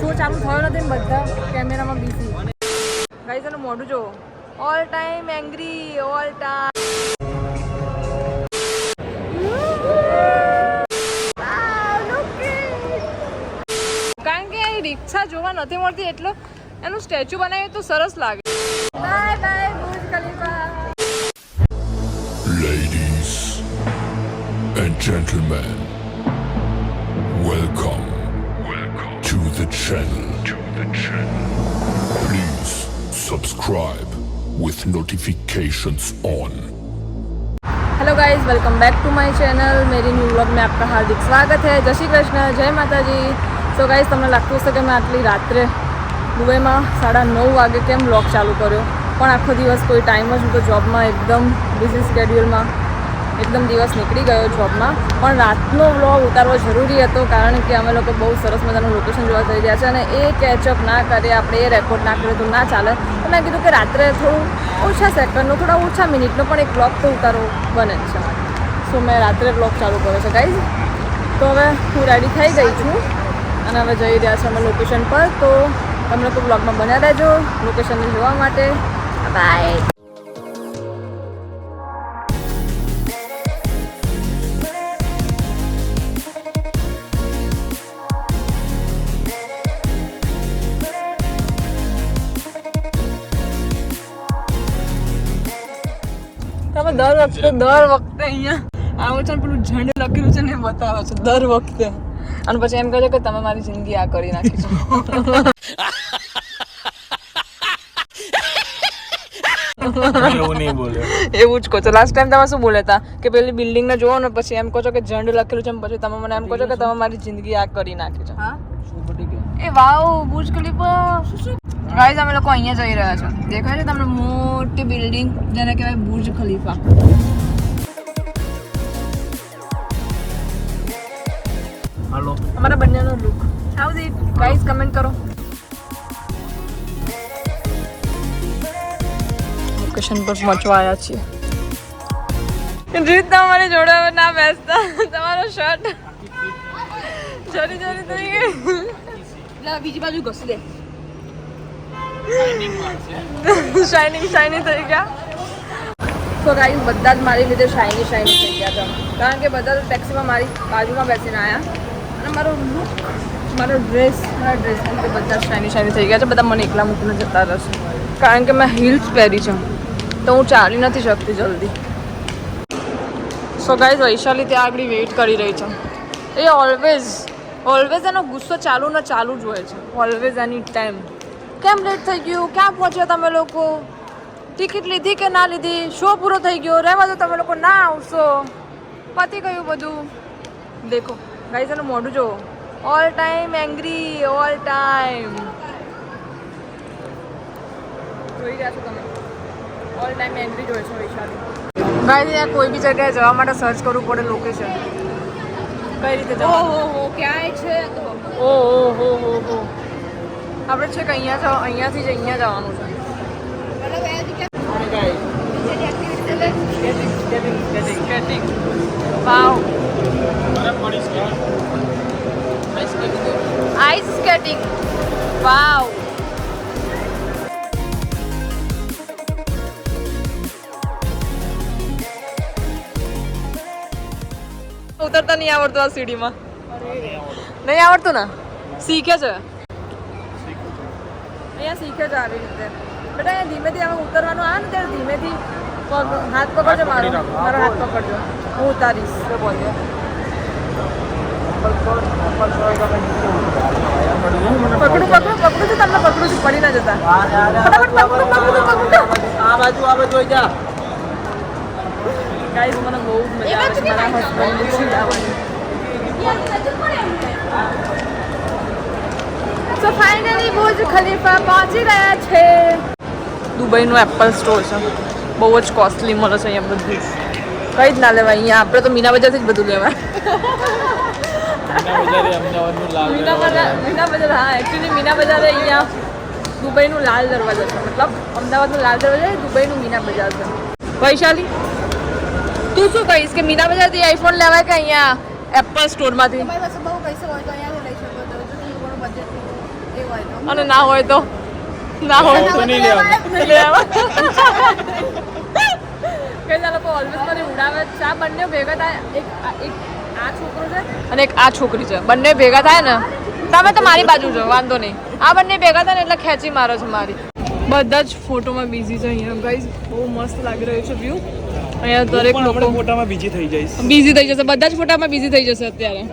Show ચાલુ થયો નથી ને બધા કેમેરામાં બિઝી. ગાઈસ એનું મોઢું જો all time angry all time. કારણ કે અહીં રિક્ષા જોવા નથી મળતી એટલે એનું સ્ટેચ્યુ બનાવ્યું તો સરસ લાગે. Bye bye Burj Khalifa. Ladies and gentlemen, welcome to the channel. Please subscribe with notifications on. Hello guys, welcome back to my channel. मेरी न्यू व्लॉग में आपका हार्दिक स्वागत है. जय श्री कृष्ण, जय माताजी. સો ગાઈસ, તમને લાગતું હશે કે મેં આટલી રાત્રે દુબઈમાં 9:30 વાગે કેમ વ્લોગ ચાલુ કર્યો, પણ આખો દિવસ કોઈ ટાઈમ જ નહોતો. જોબમાં એકદમ બિઝી સ્કેડ્યુલમાં એકદમ દિવસ નીકળી ગયો જોબમાં. પણ રાતનો વ્લોગ ઉતારવો જરૂરી હતો કારણ કે અમે લોકો બહુ સરસ મજાનું લોકેશન જોવા જઈ રહ્યા છે અને એ કેચઅપ ના કરીએ આપણે, એ રેકોર્ડ ના કરીએ તો ના ચાલે. તો મેં કીધું કે રાત્રે થોડું ઓછા સેકન્ડનો, થોડા ઓછા મિનિટનો પણ એક વ્લોગ તો ઉતારવો બને જ છે. સો મેં રાત્રે વ્લોગ ચાલુ કર્યો છે ગાઈઝ. તો હવે હું રેડી થઈ ગઈ છું અને હવે જઈ રહ્યા છે અમે લોકેશન પર. તો તમે લોકો બ્લોગમાં બન્યા રહેજો લોકેશનને જોવા માટે. બાય. તમે દર વખતે અહીંયા આવો છો ને પેલું ઝંડ લખેલું છે ને એ બતાવો છો દર વખતે, અને પછી એમ કહે છે કે તમે મારી જિંદગી આ કરી નાખી છે. એવું જ કહો છો. લાસ્ટ ટાઈમ તમે શું બોલ્યા હતા કે પેલી બિલ્ડિંગ ને જોવો ને પછી એમ કહો છો કે ઝંડ લખેલું છે, પછી તમે મને એમ કહો છો કે તમે મારી જિંદગી આ કરી નાખી છે. એ વાવ, બુર્જ ખલીફા. ગાઈઝ અમે લોકો અહીંયા જઈ રહ્યા છે. દેખાય છે તમને મોટી બિલ્ડિંગ જેને કહેવાય બુર્જ ખલીફા. હાલો, અમારા બંનેનો look how is it guys, comment કરો. લોકેશન પર પહોંચવા આવ્યા છીએ. રીત તમારી જોડે ના બેસતા, તમારો શર્ટ જરી જરી થઈ ગઈ. બીજી બાજુ ઘસી દે. શાઇનિંગ થઈ ગયા. તો ગાઈઝ બધા જ મારી લીધે શાઇની થઈ ગયા હતા કારણ કે બધા ટેક્સીમાં મારી બાજુમાં બેસીને આવ્યા અને મારો લુક, મારા ડ્રેસ કે બધા શાઇની થઈ ગયા છે. બધા મને એકલા મૂકીને જતા રહેશે કારણ કે મેં હીલ્સ પહેરી છે તો હું ચાલી નથી શકતી જલ્દી. સો ગાઈઝ વૈશાલી ત્યાં આગળ વેઇટ કરી રહી છે. એ ઓલવેઝ એનો ગુસ્સો ચાલુ જ હોય છે. ઓલવેઝ એની ટાઈમ. કેમ લેટ થઈ ગયું, ક્યાં પહોંચ્યા તમે લોકો, ટિકિટ લીધી કે ના લીધી, શો પૂરો થઈ ગયો, રહેવા દો તમે લોકો ના આવશો, પતી ગયું બધું. દેખો ગાઈઝ એનું મોઢું જુઓ, all time angry all time. જોઈ રહ્યા છો તમે, ઓલ ટાઈમ એંગ્રી જોઈ છો વૈશાલી. ગાઈઝ કોઈ બી જગ્યાએ જવા માટે સર્ચ કરવું પડે લોકેશન, કઈ રીતે જવાનું, ક્યાંય છે તો ઓહો આપણે છે કે અહીંયાથી જ અહીંયા જવાનું છે. વાવ, આઈસ સ્કેટિંગ. વાવ. ઉતરતા નહીં આવડતું આ સીડીમાં, નહીં આવડતું ને? શીખે છે અહીંયા, શીખે છે આવી રીતે. બેટા અહીંયા ધીમેથી હવે ઉતરવાનું આવે ને ત્યારે ધીમેથી હાથ પકડજો, મારો હાથ પકડજો, હું ઉતારીશ. બોલ્યો પકડું છું, તમને પકડું છું, પડી ના જતા. ફટાફટ પકડું. આ બાજુ જા. ગાઈઝ મને બહુ જ મજા આવે છે મારા હસબન્ડને ચીડાવવાની. સો ફાઇનલી બુર્જ ખલીફા પહોંચી રહ્યા છે. દુબઈનું એપલ સ્ટોર છે, બહુ જ કોસ્ટલી મળે છે અહીંયા બધું. કંઈ જ ના લેવાય અહીંયા, આપણે તો મીના બજારથી જ બધું લેવાય. મીના બજાર, હા એકચ્યુઅલી મીના બજાર અહીંયા દુબઈનું લાલ દરવાજા છે, મતલબ અમદાવાદનું લાલ દરવાજા, દુબઈનું મીના બજાર છે. વૈશાલી તું શું કહીશ કે મીના બજારથી આઈફોન લેવાય કે અહીંયા એપલ સ્ટોરમાંથી? અને ના હોય તો ના હોય તો નહીં લેવાનું. લેવા કે લોકો ઓલવેઝ મને ઉડાવે છે. આ બંને ભેગા થાય એક આ છોકરો છે અને એક આ છોકરી છે. બંને ભેગા થાય ને તમે તો મારી બાજુ છો, વાંધો નહીં. આ બંને ભેગા થાય ને એટલે ખેંચી મારે છે મારી. બધા જ ફોટોમાં બિઝી છે અહીંયા ગાઈઝ. બહુ મસ્ત લાગી રહ્યું છે વ્યૂ. અહીંયા દરેક લોકો ફોટામાં બીજી થઈ જઈશ. બિઝી થઈ જશે. બધા જ ફોટામાં બિઝી થઈ જશે અત્યારે.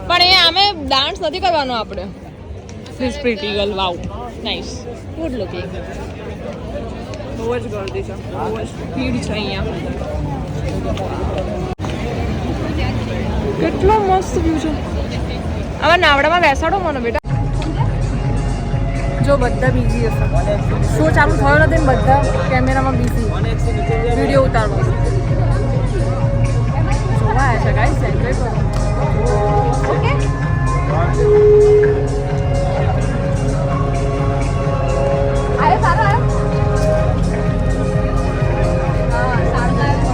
પણ એ આમે ડાન્સ નથી કરવાનો આપણે. This pretty girl, wow nice, good looking. બહુ જ ગર્દી છે, બહુ જ ભીડ છે અહીંયા. કેટલો મસ્ત વ્યૂ છે. આવા નાવડામાં બેસાડો મને બેટા. જો બધા બિઝી હશે, શો ચાલુ થયો નથી ને બધા કેમેરામાં બિઝી, વિડીયો ઉતારવા જોવા આવ્યા છે ગાઈસ. એન્જોય કરો. ઓકે આયો સારો આયો. હા સારું આયો.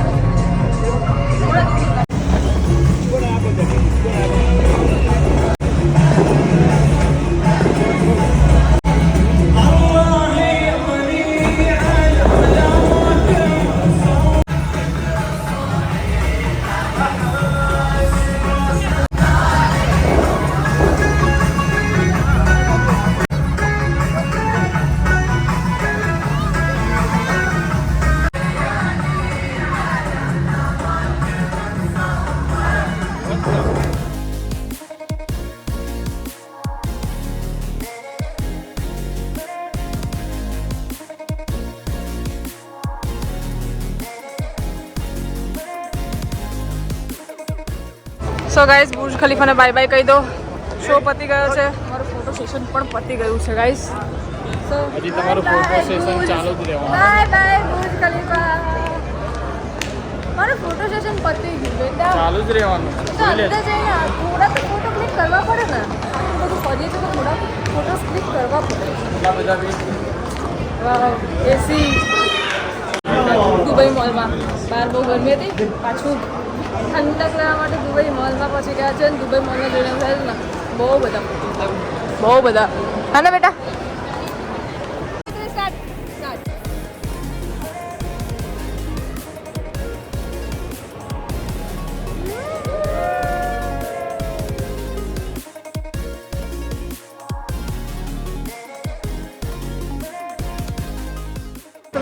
સો ગાઈઝ, બુર્જ ખલીફાને બાય બાય કહી દો. શો પતી ગયો છે, મારું ફોટો સેશન પણ પતી ગયું છે ગાઈઝ. સો હજી તમારું ફોટો સેશન ચાલુ જ રહેવાનું. Bye bye Burj Khalifa. મારું ફોટો સેશન પતી ગયું બેટા. ચાલુ જ રહેવાનું. તો અંદર જઈને થોડા તો ફોટો ક્લિક કરવા પડે ને. બધું ફરીએ તો થોડા ફોટોસ ક્લિક કરવા પડે. એટલા બધા બી એસી દુબઈ મોલમાં બહાર બહુ ગરમી હતી. પાછું ઠંડક લેવા માટે દુબઈ મોલમાં પછી ગયા છે ને દુબઈ મોલમાં જોઈને થાય ને બહુ બધા બહુ બધા. હા ને બેટા.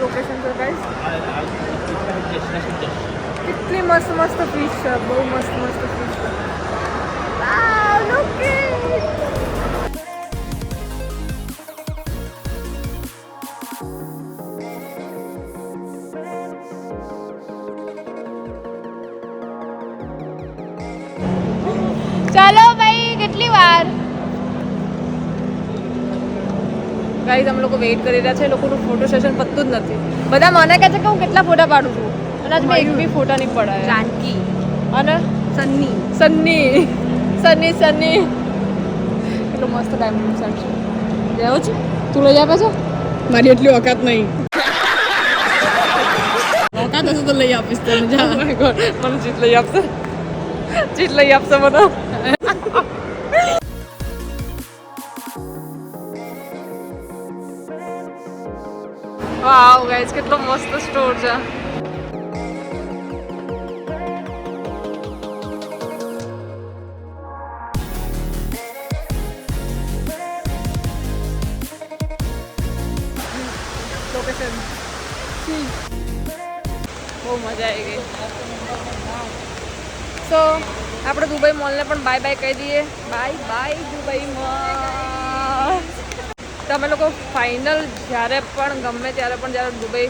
લોકેશન છે ગાઈસ. કેટલી મસ્ત મસ્ત ફિશ છે, બહુ મસ્ત મસ્ત ફિશ છે. વાવ લુક ઇટ. ચાલો ભાઈ, કેટલી વાર ગાઈઝ અમે લોકો વેઇટ કરી રહ્યા છે. લોકોનું ફોટો સેશન પતતું જ નથી. બધા મને કહે છે કે હું કેટલા ફોટા પાડું છું અને આજ મેં એક બી ફોટા નહીં પડાય. જાનકી અને સન્ની કેટલો મસ્ત ડાયમંડ સેટ છે. લેવો છે? તું લઈ આપે છે? મારી એટલી ઓકાત નહીં. ઓકાત હશે તો લઈ આપીશ તને. જા મને જીત લઈ આપશે. જીત લઈ આપશે મને. વાવ ગાઈસ, કેટલો મસ્ત સ્ટોર છે. લોકેશન બહુ મજા આવી ગઈ. સો આપણે દુબઈ મોલને પણ બાય બાય કહી દઈએ. Bye bye Dubai mall. તમે લોકો ફાઇનલ જ્યારે પણ ગમે ત્યારે પણ જ્યારે દુબઈ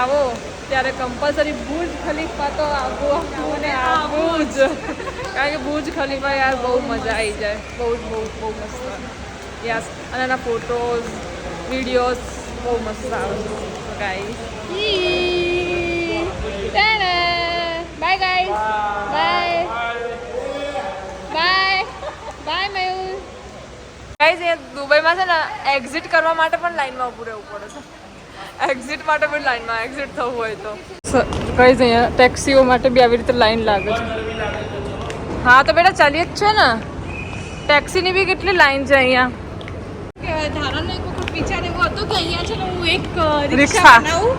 આવો ત્યારે કમ્પલસરી બુર્જ ખલીફા તો આવવું ને આવવું જ. કારણ કે બુર્જ ખલીફા યાર બહુ મજા આવી જાય. બહુ જ બહુ મસ્ત. યસ. અને એના ફોટોઝ વિડીયોઝ બહુ મસ્ત આવે છે guys. Bye guys. Bye bye bye Mayur. Guys, એ દુબઈમાં છે ને એક્ઝિટ કરવા માટે પણ લાઈનમાં ઊભું રહેવું પડે છે. એક્ઝિટ માટે પણ લાઈનમાં એક્ઝિટ થવું હોય તો ગાઈસ અહીંયા ટેક્સીઓ માટે બી આવી રીતે લાઈન લાગે છે. હા તો બેટા ચાલીએ જ છે ને. ટેક્સીની બી કેટલી લાઈન છે અહીંયા. ધારાનો એક વખત વિચાર એવો હતો કે અહીંયા છે ને હું એક રિક્ષા. રિક્ષા બનાવું,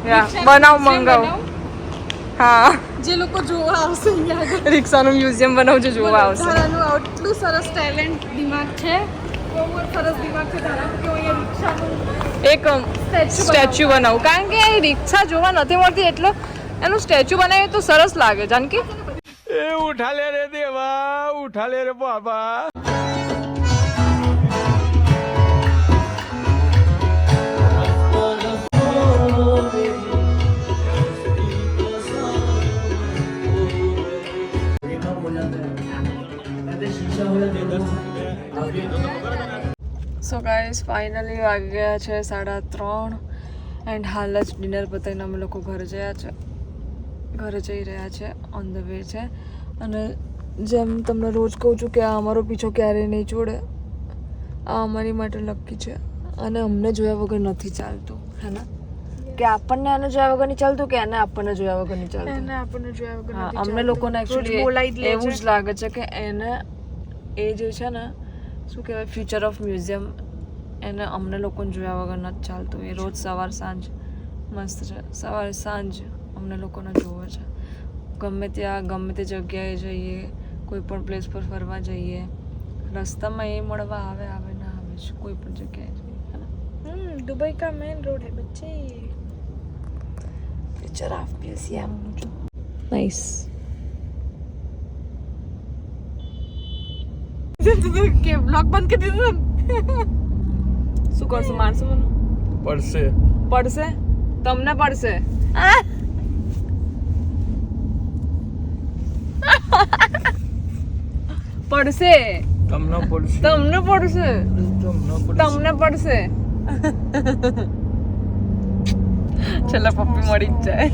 રિક્ષા બનાવ museum મંગાવ. બનાવું. હા, જે લોકો જોવા આવશે અહીંયા આગળ. રિક્ષાનું મ્યુઝિયમ બનાવજો, જોવા આવશે. ધારાનું આટલું સરસ ટેલેન્ટ દિમાગ છે, બહુ જ સરસ દિમાગ છે ધારાનું કે હું અહીંયા રિક્ષાનું એક સ્ટેચ્યુ બનાવું, કારણ કે એ રિક્ષા જોવા નથી મળતી, એટલો એનું સ્ટેચ્યુ બનાવીએ તો સરસ લાગે. જાનકી એ ઉઠા લે રે દેવા, ઉઠા લે રે બાબા. સો ગાઈસ ફાઇનલી વાગી ગયા છે 3:30 એન્ડ હાલ જ ડિનર પતાવીને અમે લોકો ઘરે જઈ રહ્યા છે, ઓન ધ વે છે. અને જેમ તમને રોજ કહું છું કે આ અમારો પીછો ક્યારેય નહીં છોડે, આ અમારી માટે લકી છે અને અમને જોયા વગર નથી ચાલતું, હે ને? કે આપણને આને જોયા વગર નહીં ચાલતું કે એને આપણને જોયા વગર નહીં ચાલતું. એને આપણને જોયા વગર હા, નથી અમને ચાલતું. લોકોને રોજ એકચ્યુઅલી બોલાઈ જ લે એવું છે. જ લાગે છે કે એને એ જે છે ને શું કહેવાય ફ્યુચર ઓફ મ્યુઝિયમ, એને અમને લોકોને જોયા વગર નથી ચાલતું. એ રોજ સવાર સાંજ મસ્ત છે, સવારે સાંજ અમને લોકોને જોવે છે. ગમે ત્યાં ગમે તે જગ્યાએ જઈએ, કોઈ પણ પ્લેસ પર ફરવા જઈએ, રસ્તામાં એ મળવા આવે ના આવે છે, કોઈ પણ જગ્યાએ જઈએ, હે ને? दुबई का मेन रोड है बच्चे. Future of museum. નાઇસ. કે બ્લોગ બંધ કરી દીધો. શું કરશું? મારશું મને? પડશે. પડશે? તમને પડશે. પડશે. તમને પડશે. તમને પડશે. તમને તમને પડશે. છેલ્લા પપ્પી મળી જ જાય.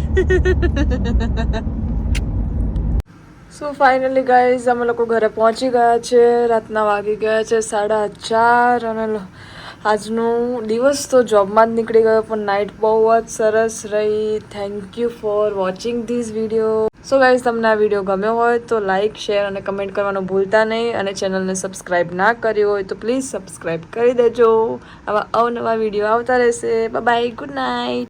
સો ફાઇનલી ગાઈઝ અમે લોકો ઘરે પહોંચી ગયા છે. રાતના વાગી ગયા છે 4:30 અને આજનો દિવસ તો જોબમાં જ નીકળી ગયો, પણ નાઇટ બહુ જ સરસ રહી. Thank you for watching this video. So guys તમને આ વિડીયો ગમ્યો હોય તો લાઇક, શેર અને કમેન્ટ કરવાનું ભૂલતા નહીં, અને ચેનલને સબસ્ક્રાઈબ ના કર્યું હોય તો પ્લીઝ સબસ્ક્રાઈબ કરી દેજો. આવા અવનવા વિડીયો આવતા રહેશે. Bye bye, good night.